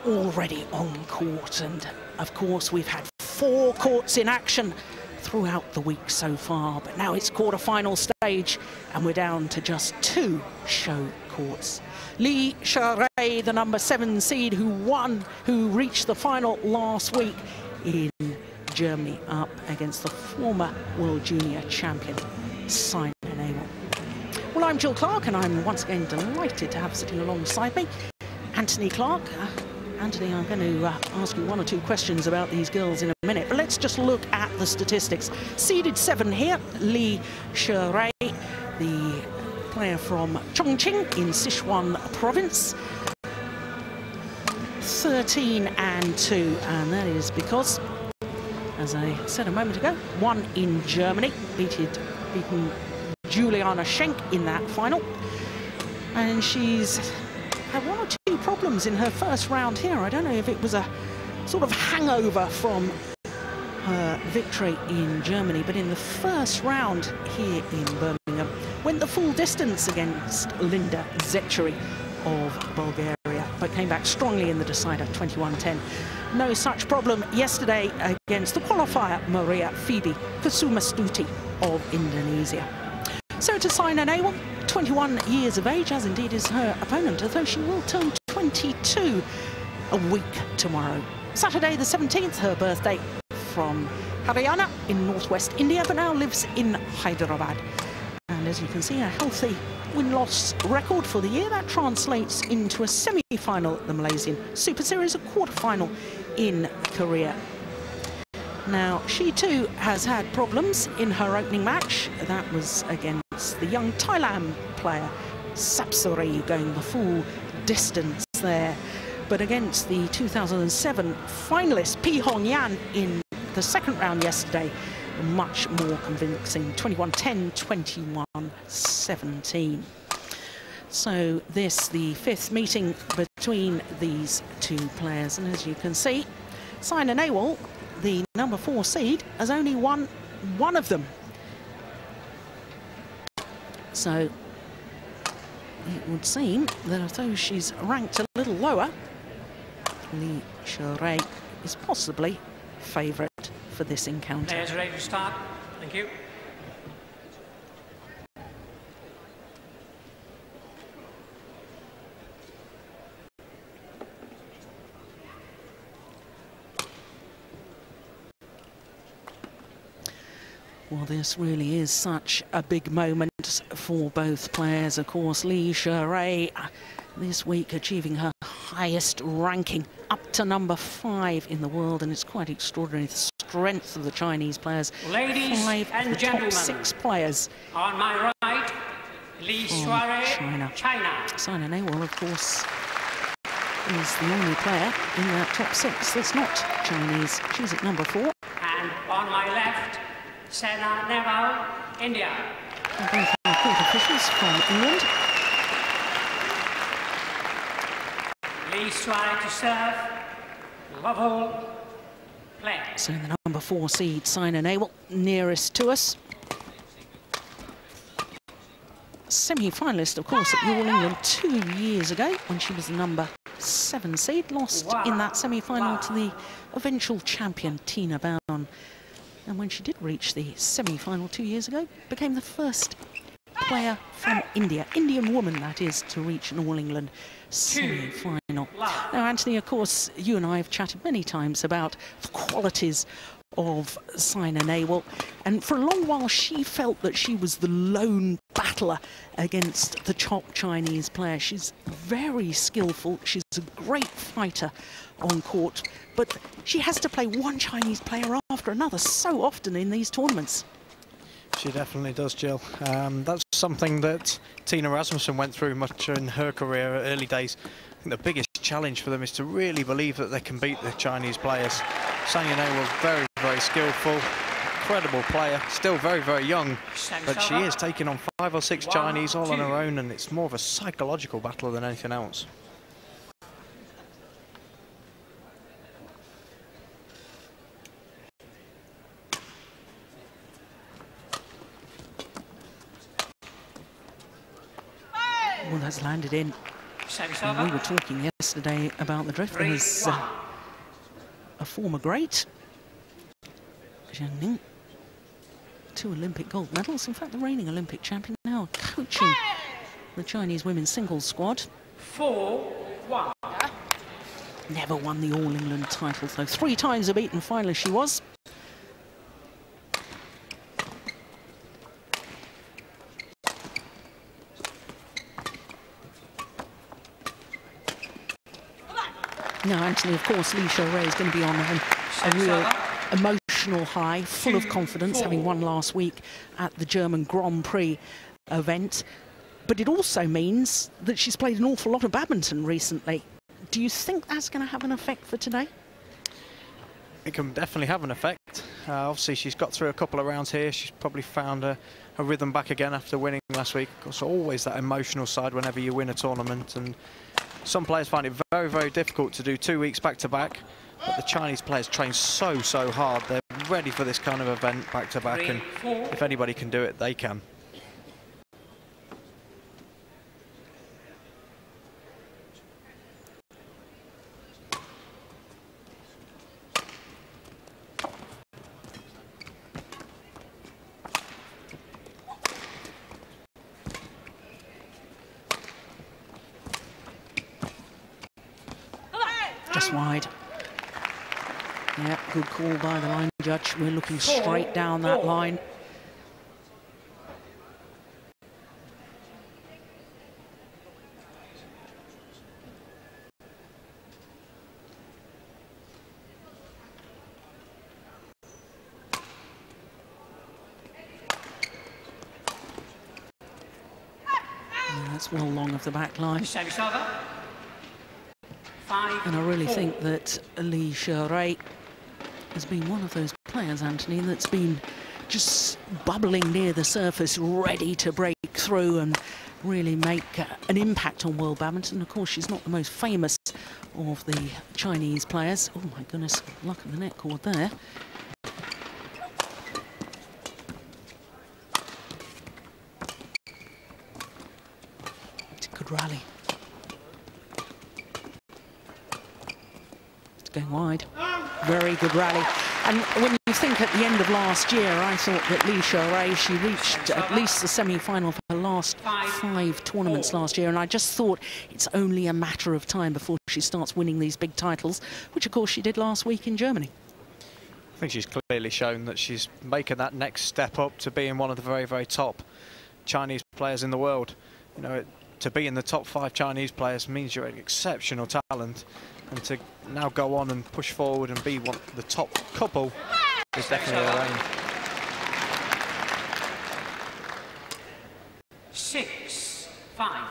already on court, and of course we've had 4 courts in action throughout the week so far, but now it's quarter-final stage and we're down to just 2 show courts. Xuerui, the number 7 seed who reached the final last week in Germany, up against the former World Junior champion, Saina Nehwal. Well, I'm Jill Clark, and I'm once again delighted to have sitting alongside me Anthony Clark. Anthony, I'm going to ask you 1 or 2 questions about these girls in a minute, but let's just look at the statistics. Seeded 7 here, Xuerui, the player from Chongqing in Sichuan province. 13 and 2, and that is because, as I said a moment ago, 1 in Germany, beaten Juliana Schenk in that final, and she's had 1 or 2 problems in her first round here. I don't know if it was a sort of hangover from her victory in Germany, but in the first round here in Birmingham, went the full distance against Linda Xuerui of Bulgaria, but came back strongly in the decider, 21-10. No such problem yesterday against the qualifier, Maria Phoebe Kusumastuti of Indonesia. So to Saina Nehwal, 21 years of age, as indeed is her opponent, although she will turn 22 a week tomorrow. Saturday the 17th, her birthday, from Haryana in northwest India, but now lives in Hyderabad. And as you can see, a healthy win-loss record for the year. That translates into a semi-final at the Malaysian Super Series, a quarter-final in Korea. Now, she too has had problems in her opening match. That was against the young Thailand player, Xuerui, going the full distance there. But against the 2007 finalist, Pi Hong Yan, in the second round yesterday, much more convincing, 21-10, 21-17. So this, the 5th meeting between these 2 players. And as you can see, Saina Nehwal, the number 4 seed, has only won 1 of them. So it would seem that although she's ranked a little lower, Xuerui is possibly favourite for this encounter. Players ready to start. Thank you. Well, this really is such a big moment for both players. Of course, Xuerui this week achieving her highest ranking, up to number 5 in the world, and it's quite extraordinary, the strength of the Chinese players. Ladies 5 and of the gentlemen, top 6 players on my right, Xuerui, China. Saina Nehwal, of course, is the only player in that top 6 that's not Chinese. She's at number 4. And on my left, Saina Nehwal, India. And both our court officials from England. Xuerui to serve, level play. So the number 4 seed, Saina Nehwal, nearest to us. Semi-finalist, of course, at All England 2 years ago when she was the number 7 seed, lost in that semi-final to the eventual champion, Tina Bown. And when she did reach the semi-final 2 years ago, became the first player from India, Indian woman that is, to reach an All England semi-final. Now, Anthony, of course, you and I have chatted many times about the qualities of Saina Nehwal, and for a long while she felt that she was the lone battler against the top Chinese player. She's very skillful, she's a great fighter on court, but she has to play one Chinese player after another so often in these tournaments. She definitely does, Jill. That's something that Tina Rasmussen went through much in her career, early days. I think the biggest challenge for them is to really believe that they can beat the Chinese players. Saina Nehwal's very, very skillful, incredible player, still very, very young, but she is taking on 5 or 6 Chinese all on her own, and it's more of a psychological battle than anything else. Well, that's landed in. And we were talking yesterday about the drift. There was a former great, Zhang Ning, 2 Olympic gold medals. In fact, the reigning Olympic champion now coaching the Chinese women's singles squad. 4-1. Never won the All England title, though. 3 times a beaten finalist she was. Now, Anthony, of course, Li Xuerui is going to be on a real emotional high, full of confidence, having won last week at the German Grand Prix event. But it also means that she's played an awful lot of badminton recently. Do you think that's going to have an effect for today? It can definitely have an effect. Obviously, she's got through a couple of rounds here. She's probably found her rhythm back again after winning last week. Of course, always that emotional side whenever you win a tournament. And some players find it very, very difficult to do 2 weeks back-to-back. But the Chinese players train so hard. They're ready for this kind of event back-to-back. And if anybody can do it, they can. Just wide. Yeah, good call by the line judge. We're looking straight down that line. Yeah, that's well long of the back line. And I really think that Li Xuerui has been one of those players, Anthony, that's been just bubbling near the surface, ready to break through and really make an impact on world badminton. Of course, she's not the most famous of the Chinese players. Oh my goodness, luck of the net cord there. It's a good rally. Going wide. Very good rally. And when you think at the end of last year, I thought that Li Xuerui, she reached at least the semi-final for her last 5 tournaments last year, and I just thought it's only a matter of time before she starts winning these big titles, which of course she did last week in Germany. I think she's clearly shown that she's making that next step up to being one of the very, very top Chinese players in the world. You know, to be in the top 5 Chinese players means you're an exceptional talent. And to now go on and push forward and be one the top couple is definitely her aim. 6-5.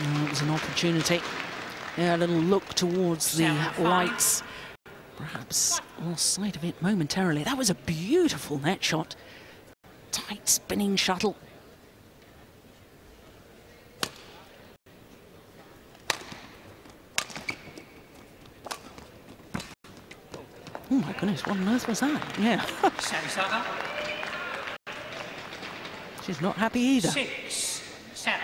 It was an opportunity. Yeah, a little look towards the lights. Perhaps lost sight of it momentarily. That was a beautiful net shot. Tight spinning shuttle. Oh my goodness, what on earth was that? Yeah. She's not happy either. 6-7.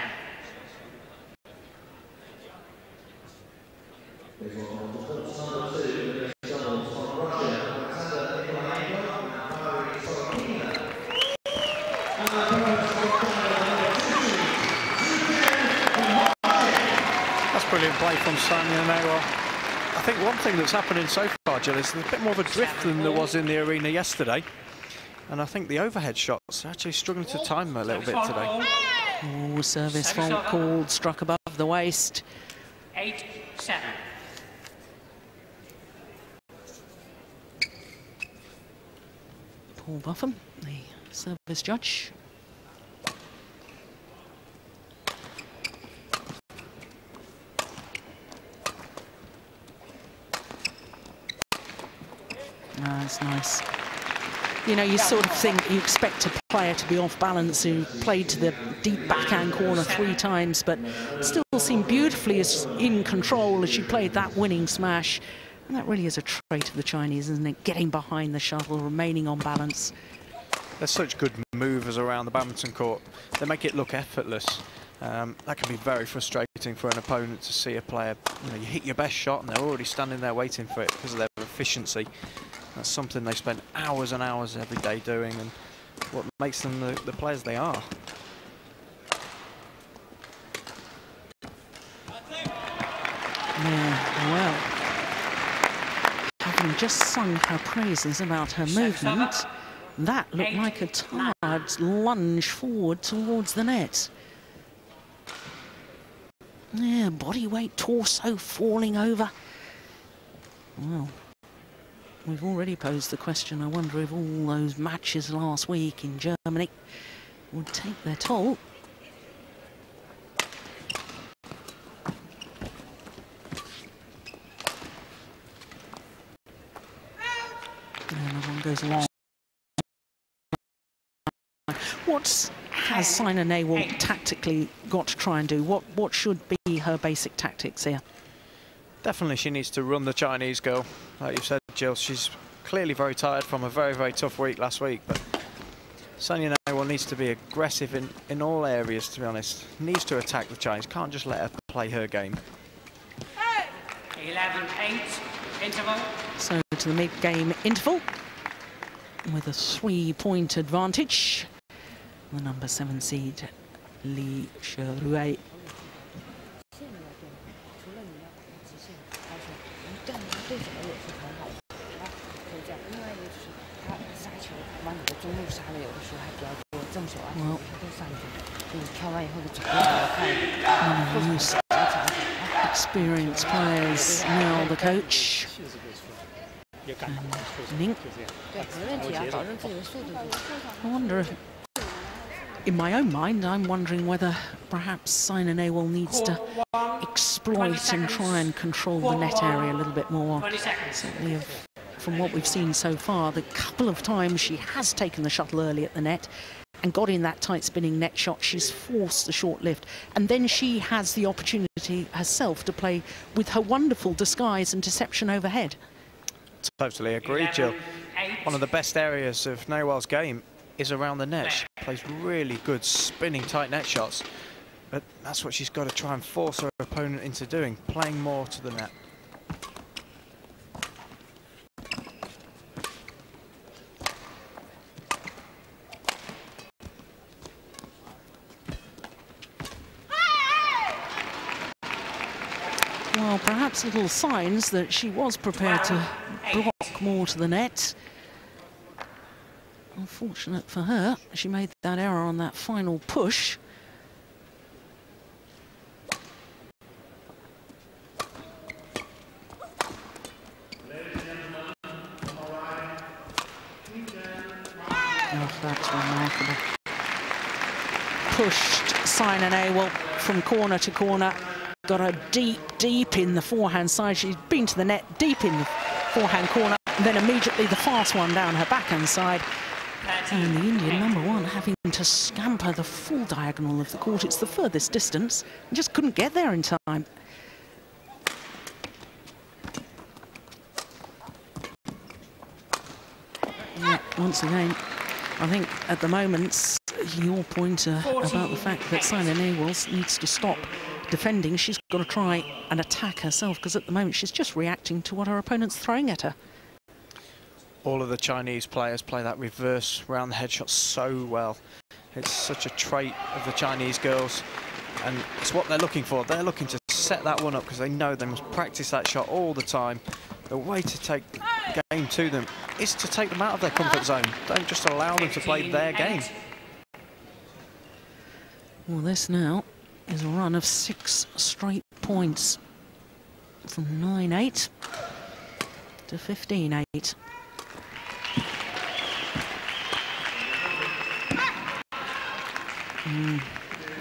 That's brilliant play from Saina Nehwal. I think one thing that's happening so far, Jill, is there's a bit more of a drift than there was in the arena yesterday. And I think the overhead shots are actually struggling to time them a little bit today. Oh, service fault called, struck above the waist. 8-7. Paul Buffum, the service judge. That's nice. You know, you sort of think you expect a player to be off balance who played to the deep backhand corner 3 times, but still seemed beautifully in control as she played that winning smash. And that really is a trait of the Chinese, isn't it? Getting behind the shuttle, remaining on balance. They're such good movers around the badminton court. They make it look effortless. That can be very frustrating for an opponent to see a player, you know, you hit your best shot and they're already standing there waiting for it because of their efficiency. That's something they spend hours and hours every day doing, and what makes them the players they are. Yeah, well, having just sung her praises about her movement, that looked like a tired lunge forward towards the net. Yeah, body weight, torso falling over. Well, we've already posed the question, I wonder if all those matches last week in Germany would take their toll. And everyone goes along. What has Saina Nehwal tactically got to try and do? What should be her basic tactics here? Definitely she needs to run the Chinese girl. Like you said, Jill, she's clearly very tired from a very, very tough week last week, but Saina Nehwal needs to be aggressive in all areas, to be honest. Needs to attack the Chinese, can't just let her play her game. 11-8, interval. So to the mid-game interval with a 3-point advantage. The number 7 seed, Xuerui. Well, one of the most experienced players, now the coach. And I wonder if, in my own mind, I'm wondering whether perhaps Saina Nehwal needs to exploit and try and control the net area a little bit more. Certainly, from what we've seen so far, the couple of times she has taken the shuttle early at the net and got in that tight spinning net shot, she's forced the short lift. And then she has the opportunity herself to play with her wonderful disguise and deception overhead. Totally agree, Jill. One of the best areas of Nehwal's game is around the net. She plays really good spinning tight net shots, but that's what she's got to try and force her opponent into doing, playing more to the net. Well, perhaps little signs that she was prepared to block more to the net. Unfortunate for her, she made that error on that final push. Oh, that's remarkable. Pushed Saina Nehwal from corner to corner. Got her deep in the forehand side. She's been to the net, deep in the forehand corner. And then immediately the fast one down her backhand side. And the Indian number 1 having to scamper the full diagonal of the court. It's the furthest distance. And just couldn't get there in time. Yeah, once again, I think at the moment, your point about the fact that Saina Nehwal needs to stop defending, she's got to try and attack herself, because at the moment she's just reacting to what her opponent's throwing at her. All of the Chinese players play that reverse round the head shot so well. It's such a trait of the Chinese girls, and it's what they're looking for. They're looking to set that one up because they know they must practice that shot all the time. The way to take the game to them is to take them out of their comfort zone. Don't just allow them to play their game. Well, this now is a run of 6 straight points from 9-8 to 15-8.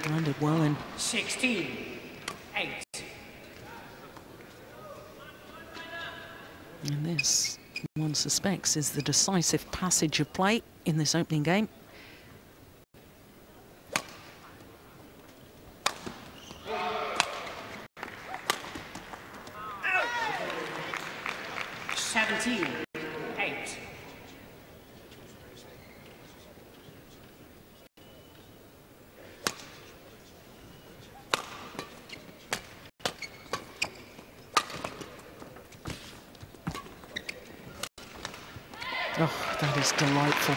Landed well in. 16-8. And this one suspects is the decisive passage of play in this opening game. Oh, that is delightful.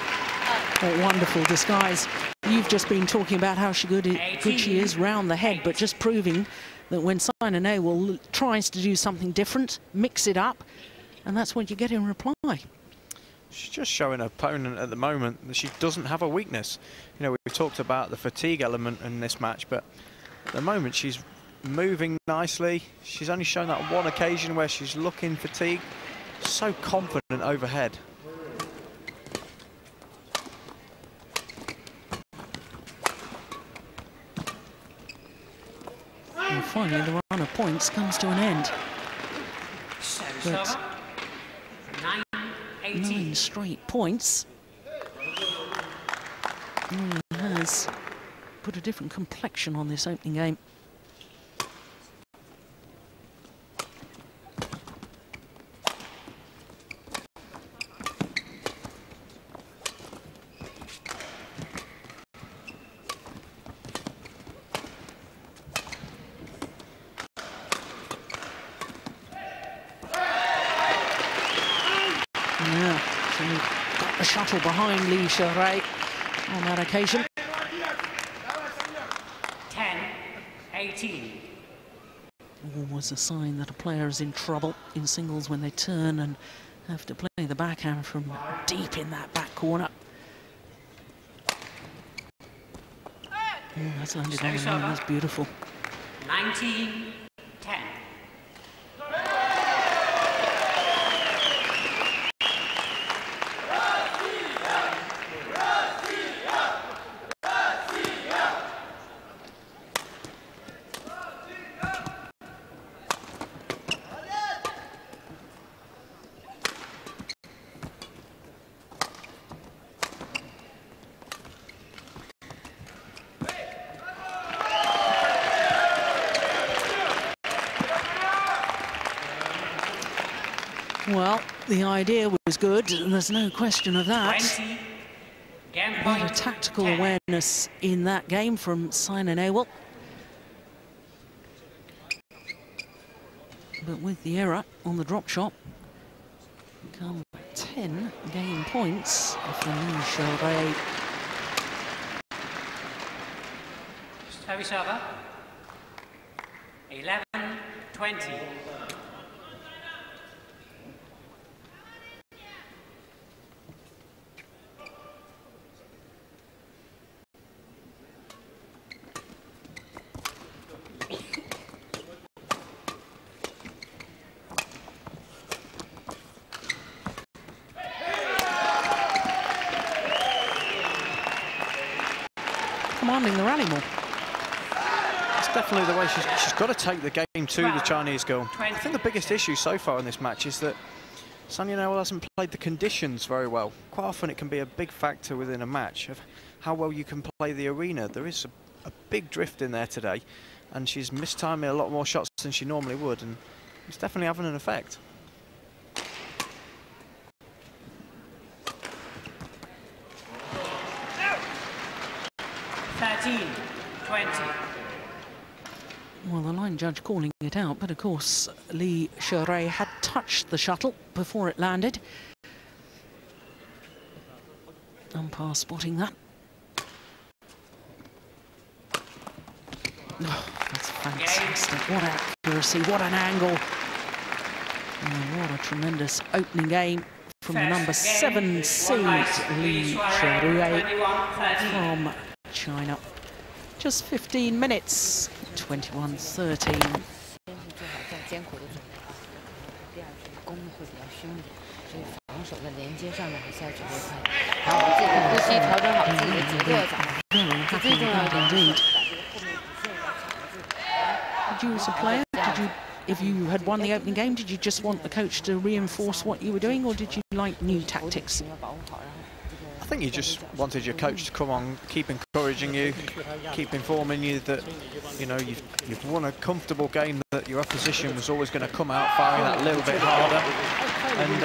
What wonderful disguise. You've just been talking about how good she is round the head, but just proving that when Saina Nehwal tries to do something different, mix it up, and that's what you get in reply. She's just showing her opponent at the moment that she doesn't have a weakness. You know, we've talked about the fatigue element in this match, but at the moment she's moving nicely. She's only shown that one occasion where she's looking fatigued. So confident overhead. And finally, the run of points comes to an end. But 9 straight points really has put a different complexion on this opening game. Yeah, so got the shuttle behind Xuerui on that occasion. 10-18. Always a sign that a player is in trouble in singles when they turn and have to play the backhand from deep in that back corner. That's landed on the line, that's beautiful. 19-10. Well, the idea was good, and there's no question of that. 20. Game A point. lot of tactical 10. awareness in that game from Saina Nehwal. But with the error on the drop shot, come 10 game points for Xuerui. Service over. 11-20. Commanding the rally more. It's definitely the way she's got to take the game to the Chinese girl. I think the biggest issue so far in this match is that Saina Nehwal hasn't played the conditions very well. Quite often it can be a big factor within a match of how well you can play the arena. There is a big drift in there today, and she's mistiming a lot more shots than she normally would, and it's definitely having an effect. Well, the line judge calling it out, but of course Xuerui had touched the shuttle before it landed. Umpire spotting that. Oh, that's fantastic. What accuracy, what an angle. And what a tremendous opening game from the number 7 seed, Xuerui from China. Just 15 minutes, 21-13. Indeed. Did you as a player, did you if you had won the opening game, did you just want the coach to reinforce what you were doing, or did you like new tactics? I think you just wanted your coach to come on, keep encouraging you, keep informing you that, you know, you've won a comfortable game, that your opposition was always going to come out firing that little bit harder, and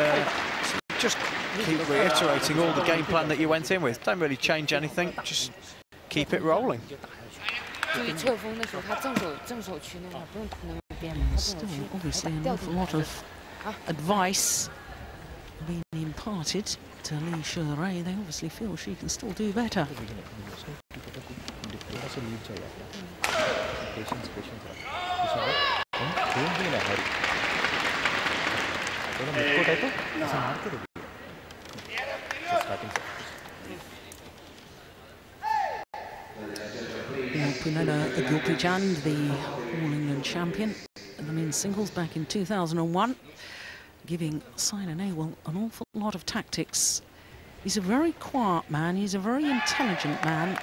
just keep reiterating all the game plan that you went in with. Don't really change anything, just keep it rolling. Still, obviously, an awful lot of advice being imparted to Xuerui. They obviously feel she can still do better. Punela Gopichan, the All England champion in the men's singles back in 2001, giving Saina Nehwal an awful lot of tactics. He's a very quiet man, he's a very intelligent man,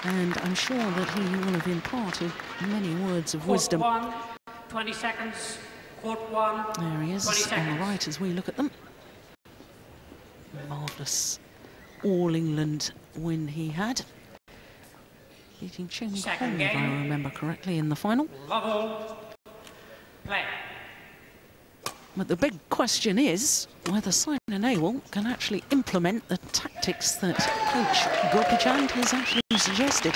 and I'm sure that he will have imparted many words of wisdom. Court 1, 20 seconds. Court 1. There he is on the right as we look at them. Marvellous All England win he had, beating Chen Kong, if I remember correctly, in the final. Level. Play. But the big question is whether Saina Nehwal can actually implement the tactics that coach Gopichan has actually suggested.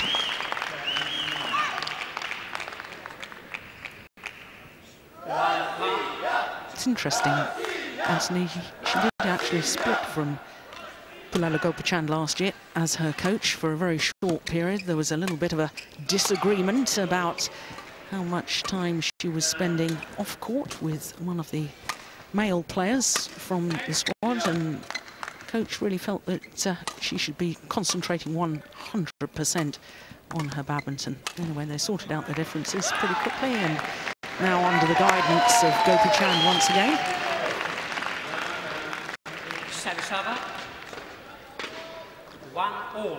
It's interesting, Anthony, she did actually split from Punela Gopichan last year as her coach for a very short period. There was a little bit of a disagreement about how much time she was spending off court with one of the male players from the squad, and coach really felt that she should be concentrating 100% on her badminton. Anyway, they sorted out the differences pretty quickly, and now under the guidance of Gopichan once again. Service over. 1-all.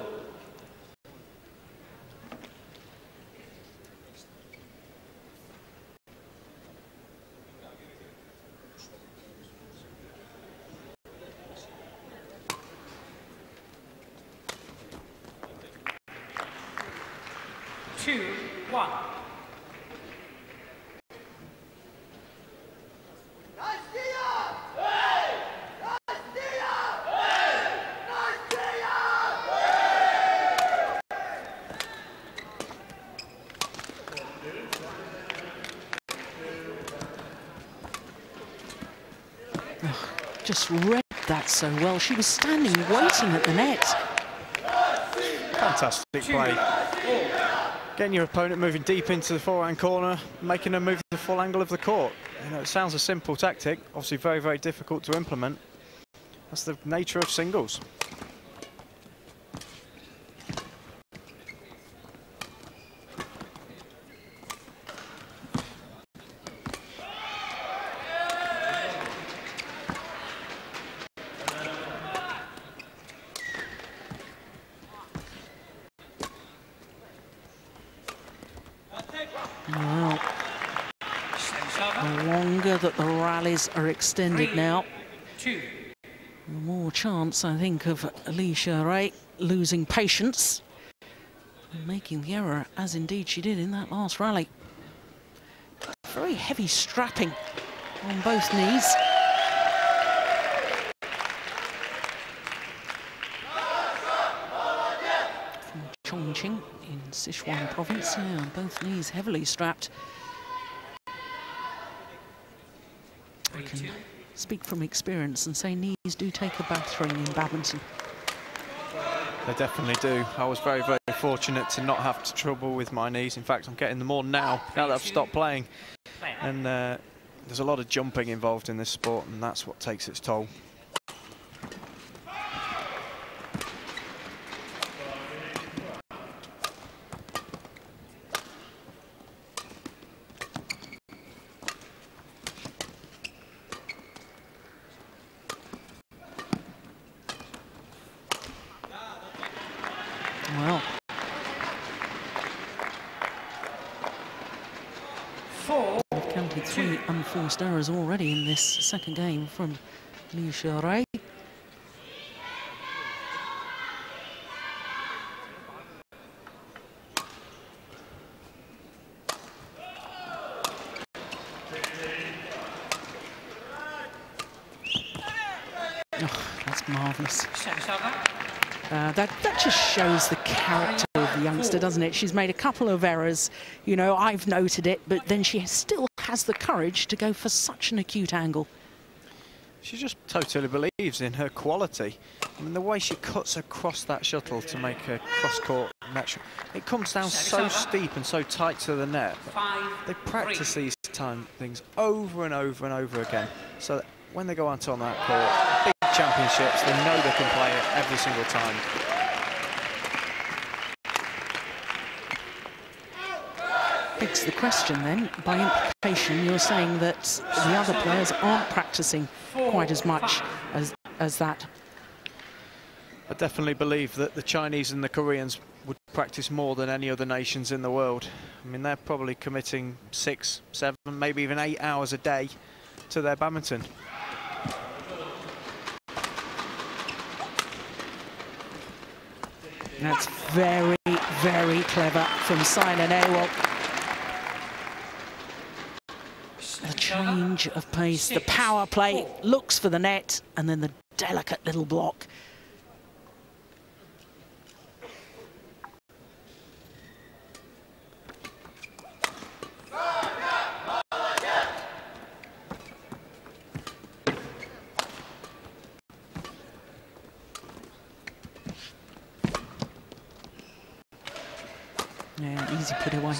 Two, 1. Just read that so well. She was standing waiting at the net. Fantastic play. Getting your opponent moving deep into the forehand corner, making them move the full angle of the court. You know, it sounds a simple tactic, obviously very, very difficult to implement. That's the nature of singles. Well, the longer that the rallies are extended now, the more chance, I think, of Xuerui losing patience and making the error, as indeed she did in that last rally. Very heavy strapping on both knees. From Chongqing in Sichuan province, yeah, both knees heavily strapped. I can speak from experience and say knees do take a battering in badminton. They definitely do. I was very, very fortunate to not have trouble with my knees. In fact, I'm getting them more now that I've stopped playing. And there's a lot of jumping involved in this sport, and that's what takes its toll. Well, 4. it can reported 3 unforced errors already in this second game from Xuerui. Oh, that's marvellous. That just shows the character of the youngster, doesn't it? She's made a couple of errors, you know, I've noted it, but then she still has the courage to go for such an acute angle. She just totally believes in her quality. I mean, the way she cuts across that shuttle to make a cross-court match, it comes down so steep and so tight to the net. They practice these things over and over and over again, so that when they go out on that court, big championships, they know they can play it every single time. Begs the question then, by implication, you're saying that the other players aren't practicing quite as much as that. I definitely believe that the Chinese and the Koreans would practice more than any other nations in the world. I mean, they're probably committing 6, 7, maybe even 8 hours a day to their badminton. That's very, very clever from Saina Nehwal. The change of pace, the power play, looks for the net, and then the delicate little block. Yeah, easy put away.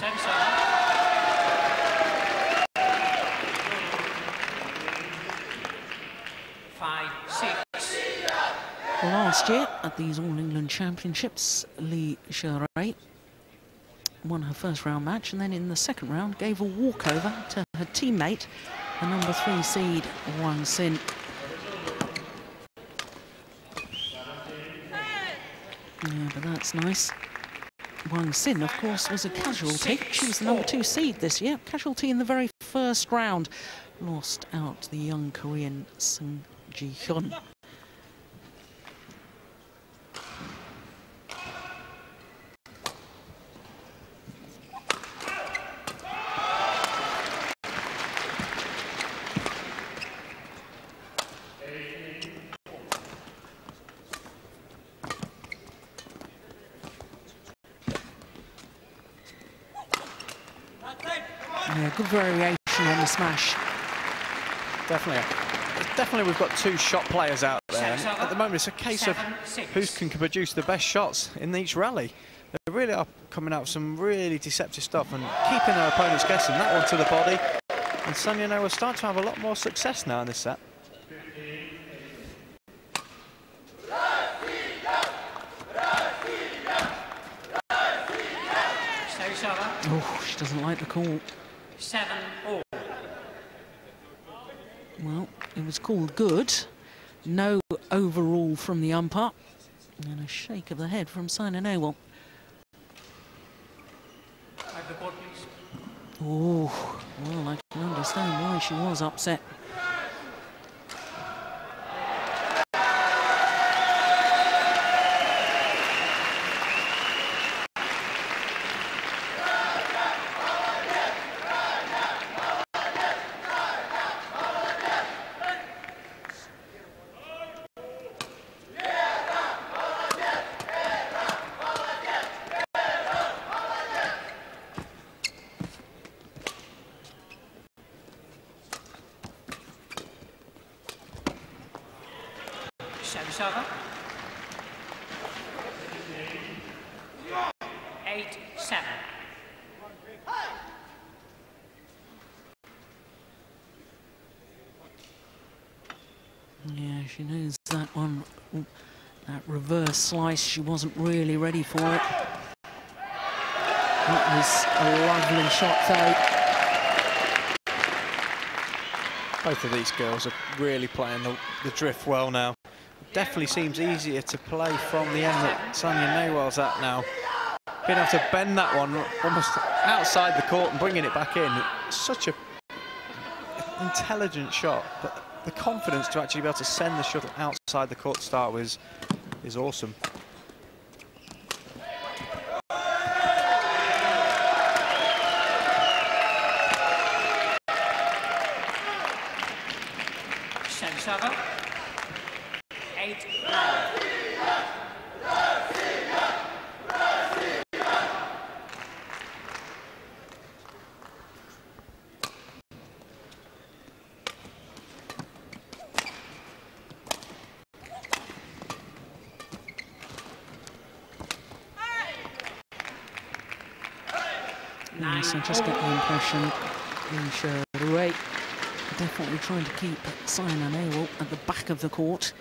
5-6. Last year at these All England Championships, Xuerui won her first round match, and then in the second round gave a walkover to her teammate, the number 3 seed Wang Xin. Yeah, but that's nice. Wang Xin, of course, was a casualty. She was the number 2 seed this year. Casualty in the very first round. Lost out to the young Korean Sung Ji-hyun. Yeah, good variation on the smash. Definitely we've got 2 shot players out there. And at the moment, it's a case of who can produce the best shots in each rally. They really are coming out with some really deceptive stuff and keeping their opponents guessing. That one to the body. And Saina Nehwal starting to have a lot more success now in this set. Oh, she doesn't like the call. 7-all. Well, it was called good. No overrule from the umpire. And a shake of the head from Saina Nehwal. Oh, well, I can understand why she was upset. Server. 8-7. Yeah, she knows that one. That reverse slice, she wasn't really ready for it. That was a lovely shot, though. Both of these girls are really playing the drift well now. Definitely seems easier to play from the end that Saina Nehwal's at now. Being able to bend that one almost outside the court and bringing it back in. It's such a intelligent shot, but the confidence to actually be able to send the shuttle outside the court to start with is awesome. Server. 8-9. Yes, I just get the impression Xuerui definitely trying to keep Saina Nehwal at the back of the court.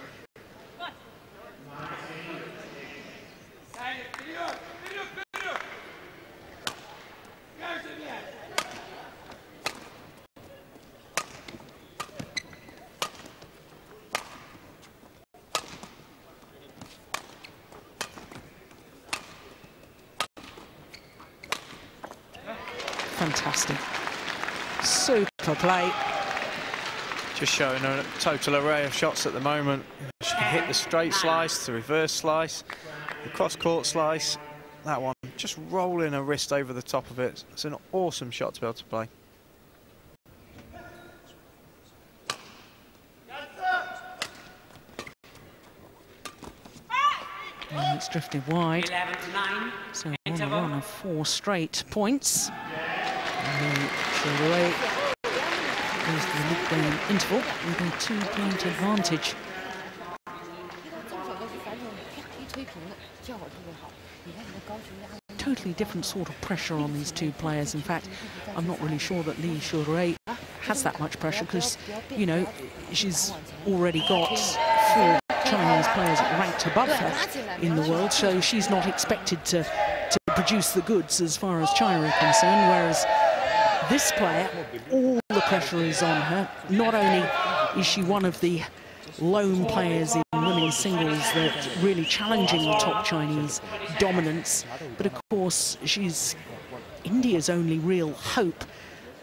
Fantastic. Super play. Just showing a total array of shots at the moment. She can hit the straight slice, the reverse slice, the cross-court slice. That one, just rolling her wrist over the top of it. It's an awesome shot to be able to play. And it's drifted wide. 11-9. So on a run of 4 straight points. Xuerui goes to the mid-game interval with a 2-point advantage. Totally different sort of pressure on these two players. In fact, I'm not really sure that Xuerui has that much pressure because, you know, she's already got 4 Chinese players ranked above her in the world, so she's not expected to produce the goods as far as China is concerned, whereas this player, all the pressure is on her. Not only is she one of the lone players in women's singles that really challenging the top Chinese dominance, but of course she's India's only real hope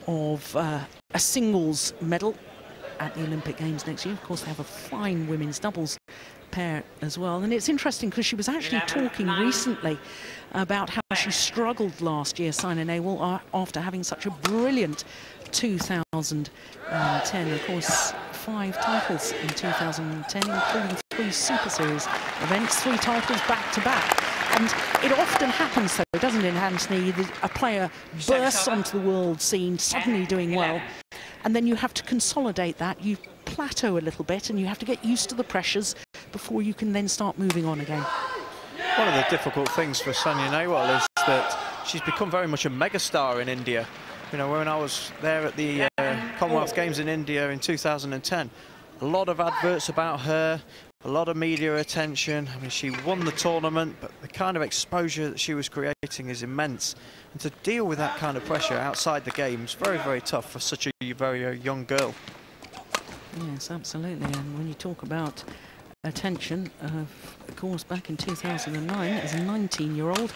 of a singles medal at the Olympic Games next year. Of course, they have a fine women's doubles pair as well. And it's interesting because she was actually talking recently about how she struggled last year, Saina Nehwal, after having such a brilliant 2010. Of course, 5 titles in 2010, including 3 Super Series events, 3 titles back-to-back. And it often happens, though, doesn't it, Anthony, that a player bursts onto the world scene, suddenly doing well, and then you have to consolidate that. You plateau a little bit, and you have to get used to the pressures before you can then start moving on again. One of the difficult things for Saina Nehwal is that she's become very much a megastar in India. You know, when I was there at the Commonwealth Games in India in 2010, a lot of adverts about her, a lot of media attention. I mean, she won the tournament, but the kind of exposure that she was creating is immense. And to deal with that kind of pressure outside the games, very, very tough for such a very young girl. Yes, absolutely. And when you talk about attention, of course, back in 2009, as a 19-year-old,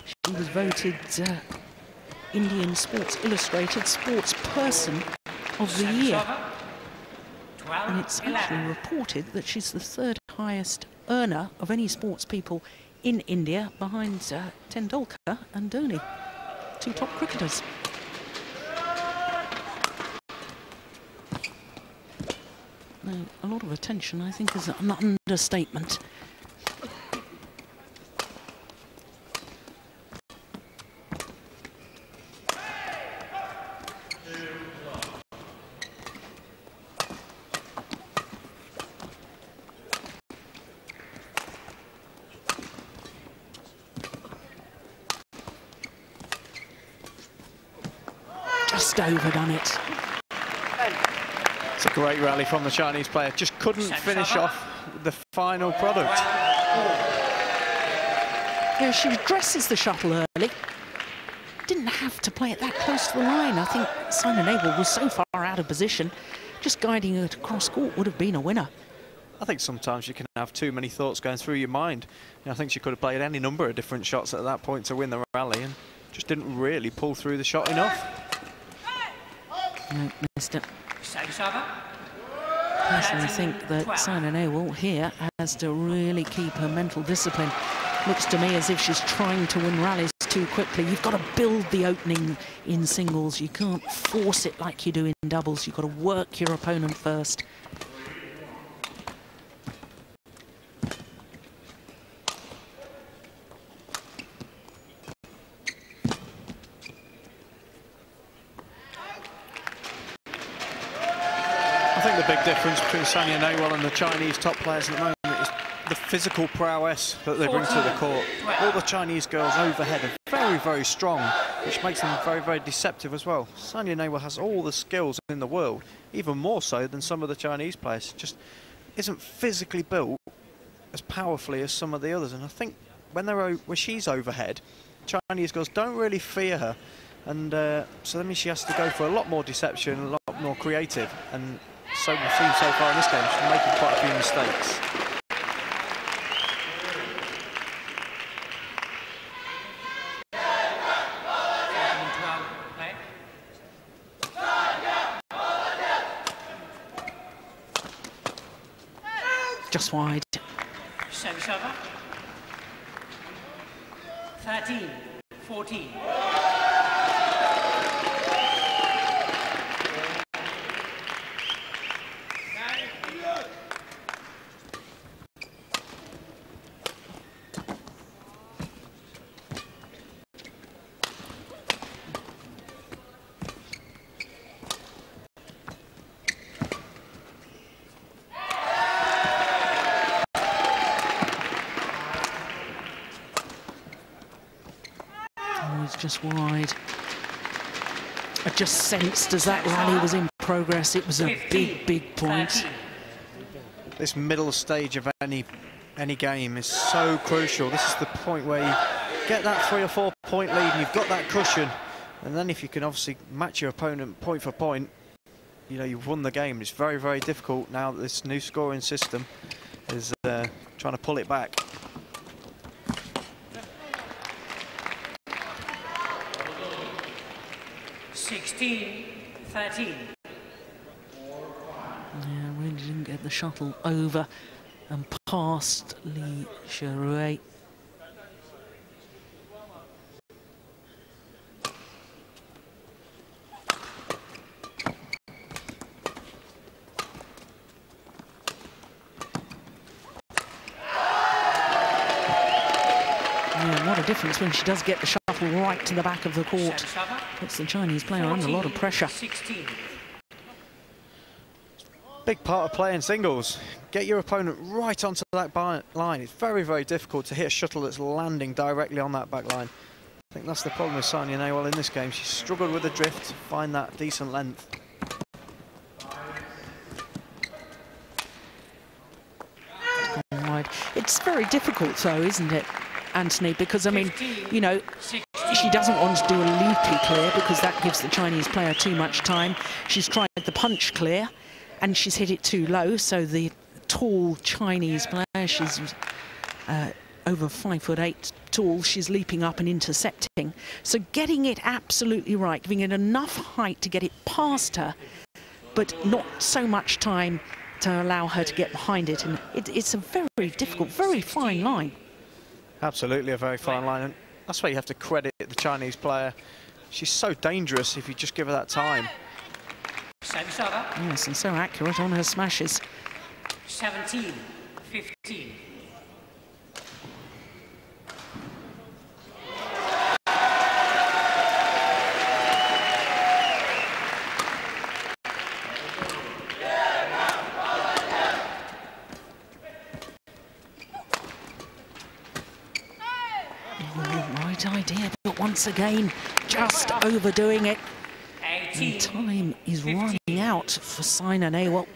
she was voted Indian Sports Illustrated Sports Person of the Year. And it's actually reported that she's the 3rd highest earner of any sports people in India, behind Tendulkar and Dhoni, 2 top cricketers. Now, a lot of attention, I think, is an understatement. Just overdone it. It's a great rally from the Chinese player. Just couldn't finish off the final product. Yeah, she dresses the shuttle early. Didn't have to play it that close to the line. I think Saina Nehwal was so far out of position, just guiding her to cross court would have been a winner. I think sometimes you can have too many thoughts going through your mind. You know, I think she could have played any number of different shots at that point to win the rally and just didn't really pull through the shot enough. No, missed it. Service Personally think that Saina Nehwal here has to really keep her mental discipline. Looks to me as if she's trying to win rallies too quickly. You've got to build the opening in singles. You can't force it like you do in doubles. You've got to work your opponent first. I think the big difference between Saina Nehwal and the Chinese top players at the moment is the physical prowess that they bring to the court. All the Chinese girls overhead are very, very strong, which makes them very, very deceptive as well. Saina Nehwal has all the skills in the world, even more so than some of the Chinese players. Just isn't physically built as powerfully as some of the others. And I think when she's overhead, Chinese girls don't really fear her, and so that means she has to go for a lot more deception, a lot more creative. And so we've seen so far in this game, she's making quite a few mistakes. Just wide. Service over. 13-14. Just wide. I just sensed as that rally was in progress, it was a big, big point. This middle stage of any game is so crucial. This is the point where you get that 3 or 4 point lead and you've got that cushion, and then if you can obviously match your opponent point for point, you know, you've won the game. It's very, very difficult now that this new scoring system is trying to pull it back. $16-13. Yeah, really didn't get the shuttle over and past Xuerui. Yeah, what a difference when she does get the shuttle right to the back of the court. Puts the Chinese player under a lot of pressure. 16. Big part of playing singles. Get your opponent right onto that line. It's very, very difficult to hit a shuttle that's landing directly on that back line. I think that's the problem with Saina Nehwal in this game. She struggled with the drift to find that decent length. Wide. It's very difficult though, isn't it, Anthony? Because I mean, you know, she doesn't want to do a loopy clear because that gives the Chinese player too much time. She's tried the punch clear and she's hit it too low, so the tall Chinese player, she's over 5'8" tall, she's leaping up and intercepting. So getting it absolutely right, giving it enough height to get it past her, but not so much time to allow her to get behind it. And it's a very difficult, very fine line. Absolutely a very fine line, and that's why you have to credit the Chinese player. She's so dangerous if you just give her that time. Yes, and so accurate on her smashes. 17-15. Right idea, but once again, just overdoing it. And time is running out for Saina Nehwal.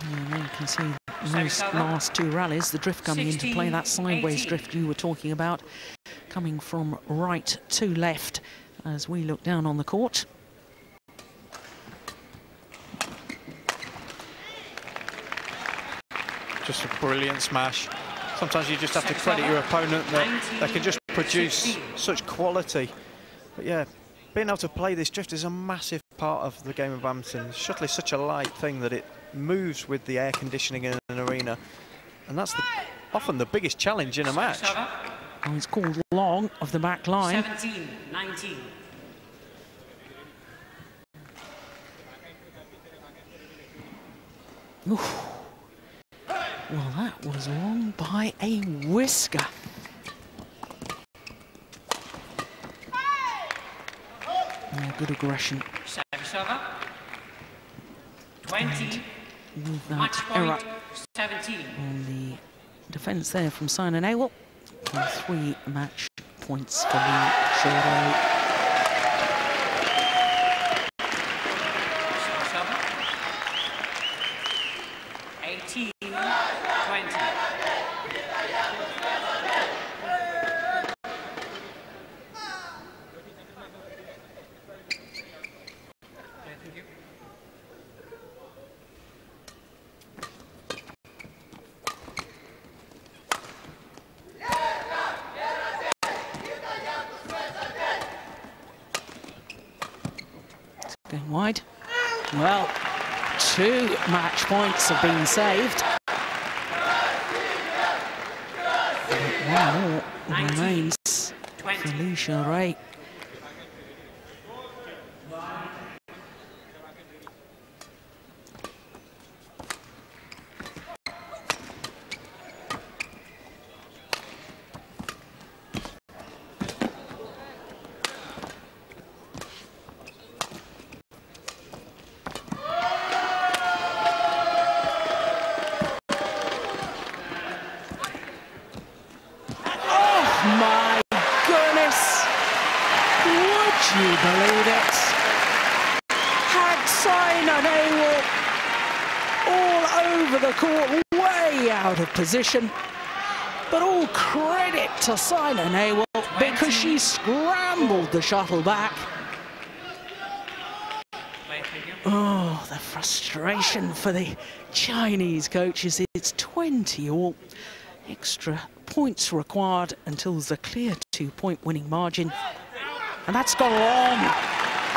And then you can see those last two rallies, the drift coming into play, that sideways drift you were talking about, coming from right to left as we look down on the court. just a brilliant smash. Sometimes you just have to credit your opponent that they can just produce such quality. But yeah, being able to play this drift is a massive part of the game of badminton. The shuttle is such a light thing that it moves with the air conditioning in an arena. And that's often the biggest challenge in a match. Oh, it's called long of the back line. 17-19. Oof. Well, that was long by a whisker. Yeah, good aggression. Service over. 20. With that Match error point 17. on the defence there from Saina Nehwal. 3 match points for the Xuerui. Service over. 18-20. Going wide. Well, 2 match points have been saved. But 1 more remains for Xuerui. My goodness! Would you believe it? Had Saina Nehwal all over the court, way out of position. But all credit to Saina Nehwal because she scrambled the shuttle back. Oh, the frustration for the Chinese coaches. It's 20 all. Extra points required until there's a clear 2-point winning margin. And that's gone wrong.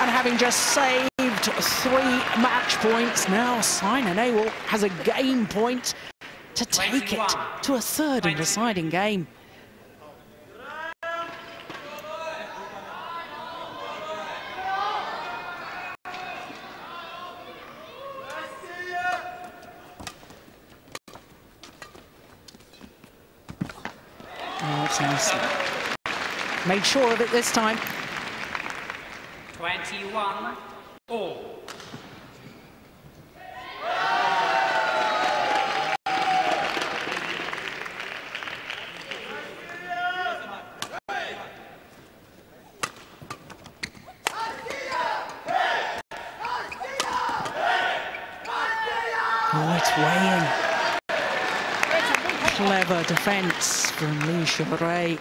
And having just saved 3 match points, now Saina Nehwal has a game point to take it to a 3rd and deciding game. Oh, it's nice. Made sure of it this time. 21 all. Oh, it's weighing. Clever defence from Xuerui.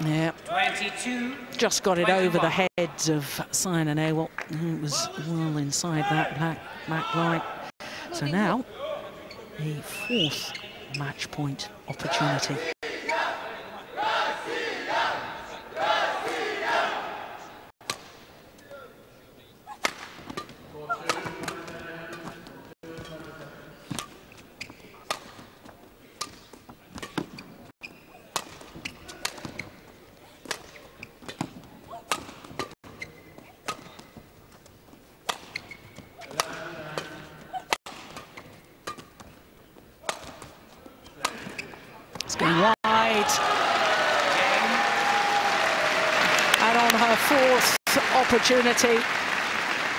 Yeah. 22. Just got it over the heads of Saina Nehwal. It was well inside that back line. So now, a 4th match point opportunity. It's going wide. And on her 4th opportunity,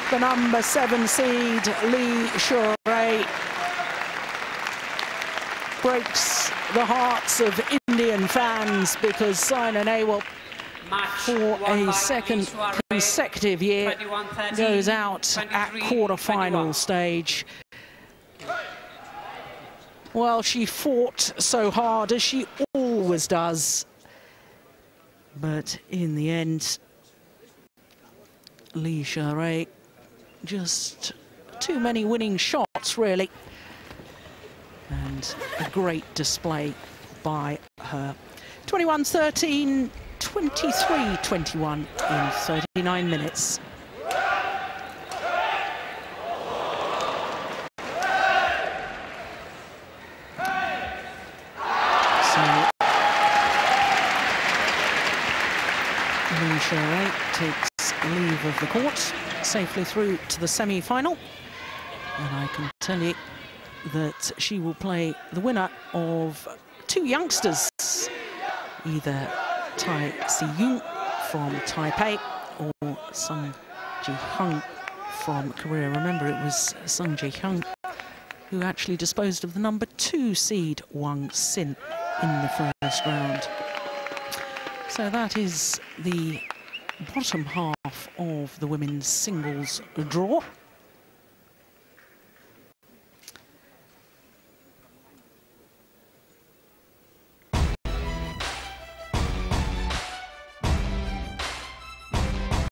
the number 7 seed, Xuerui, breaks the hearts of Indian fans because Saina Nehwal, for a 2nd consecutive year, goes out at quarter-final stage. Well, she fought so hard, as she always does. But in the end, Xuerui just too many winning shots, really. And a great display by her. 21-13, 23-21 in 39 minutes. Xuerui takes leave of the court, safely through to the semi-final. And I can tell you that she will play the winner of two youngsters, either Tai Si-yoon from Taipei or Sung Ji-hyun from Korea. Remember, it was Sung Ji-hyun who actually disposed of the number 2 seed Wang Sin in the first round. So that is the bottom half of the women's singles draw.